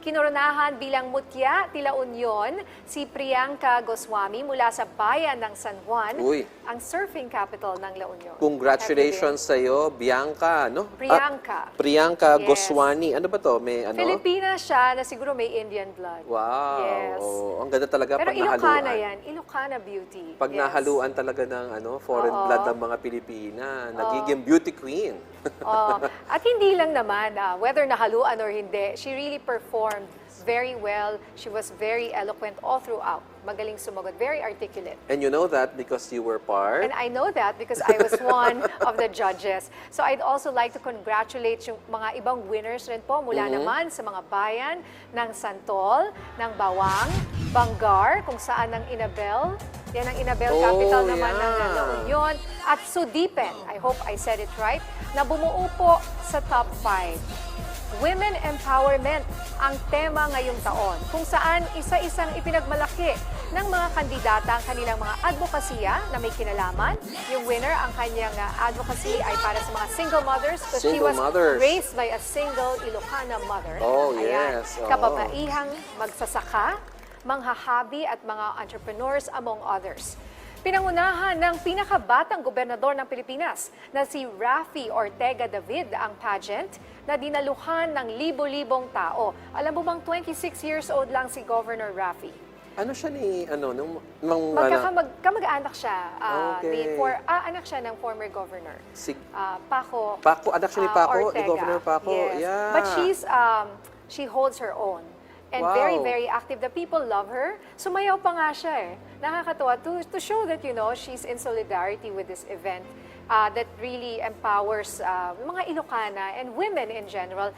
kinoronahan bilang Mutya Tila Union si Priyanka Goswami mula sa bayan ng San Juan, Uy. ang surfing capital ng La Union. Congratulations sa iyo, Bianca, no? Priyanka. Priyanka Yes. Goswami. Ano ba to? May ano? Filipina siya na siguro may Indian blood. Wow. Yes. Ang ganda talaga Pero pag Ilocana nahaluan. yan. Ilocana beauty. Pag Yes. nahaluan talaga ng foreign Oo. blood ng mga Pilipina, nagiging beauty queen. Oh, at hindi lang naman, whether nahaluan or hindi, she really performed very well. She was very eloquent all throughout. Magaling sumagot, very articulate. And you know that because you were part. And I know that because I was one of the judges. So I'd also like to congratulate yung mga ibang winners rin po mula naman sa mga bayan ng Santol, ng Bawang, Bangar, kung saan ng Inabel. Yan ang Inabel capital naman ng La Union. At Sudipen, I hope I said it right, na bumuo po sa top 5. Women Empowerment ang tema ngayong taon, kung saan isa-isang ipinagmalaki ng mga kandidata ang kanilang mga advokasya na may kinalaman. Yung winner, ang kanyang advocacy ay para sa mga single mothers because she was raised by a single Ilocana mother. Oh, yes. Oo. Kababaihang magsasaka, manghahabi at mga entrepreneurs among others. Pinangunahan ng pinakabatang gobernador ng Pilipinas na si Raffy Ortega David ang pageant na dinaluhan ng libo-libong tao. Alam mo bang 26 years old lang si Governor Raffy? Ano siya ni, Kamag-anak siya. Okay. Anak siya ng former governor. Si Paco. Paco, anak siya ni Paco, ni Ortega. Governor Paco. Yes. Yeah. But she holds her own. And Wow. very, very active. The people love her. Sumayaw pa nga siya eh. Nakakatuwa to show that, she's in solidarity with this event that really empowers mga Ilocana and women in general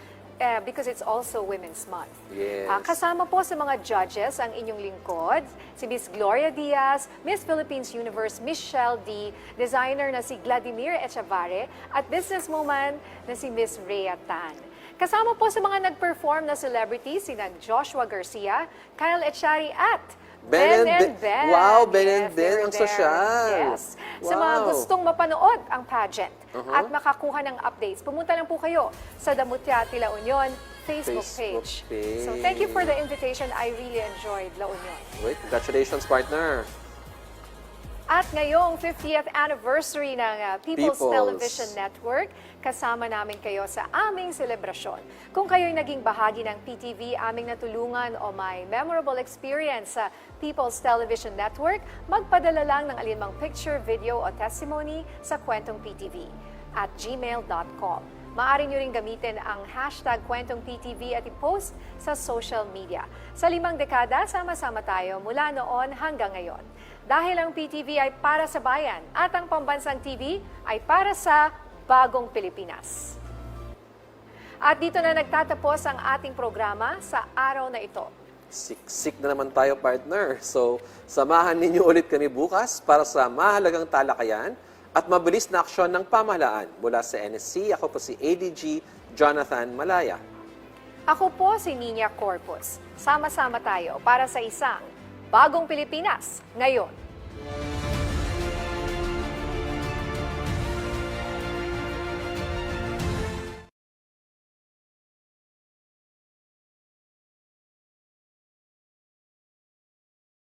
because it's also Women's Month. Yes. Kasama po sa mga judges ang inyong lingkod, si Miss Gloria Diaz, Miss Philippines Universe Michelle D, designer na si Vladimir Echavarre, at businesswoman na si Miss Rhea Tan. Kasama po sa mga nag-perform na celebrities, sina Joshua Garcia, Kyle Echari at Ben and Ben. Wow, Ben and Yes, Ben, they were ang there. sosyal. Yes. Sa mga Wow. gustong mapanood ang pageant at makakuha ng updates, pumunta lang po kayo sa Damutya Tila Union Facebook page. So thank you for the invitation. I really enjoyed La Union. Wait, congratulations, partner. At ngayong 50th anniversary ng People's Television Network, kasama namin kayo sa aming selebrasyon. Kung kayo'y naging bahagi ng PTV, aming natulungan o may memorable experience sa People's Television Network, magpadala lang ng alinmang picture, video o testimony sa Kwentong PTV at gmail.com. Maaari nyo rin gamitin ang hashtag Kwentong PTV at i-post sa social media. Sa 5 dekada, sama-sama tayo mula noon hanggang ngayon. Dahil ang PTV ay para sa bayan at ang Pambansang TV ay para sa bagong Pilipinas. At dito na nagtatapos ang ating programa sa araw na ito. Siksik na naman tayo, partner. So, samahan ninyo ulit kami bukas para sa mahalagang talakayan at mabilis na aksyon ng pamahalaan. Mula sa NSC, ako po si ADG Jonathan Malaya. Ako po si Nina Corpus. Sama-sama tayo para sa isang bagong Pilipinas ngayon.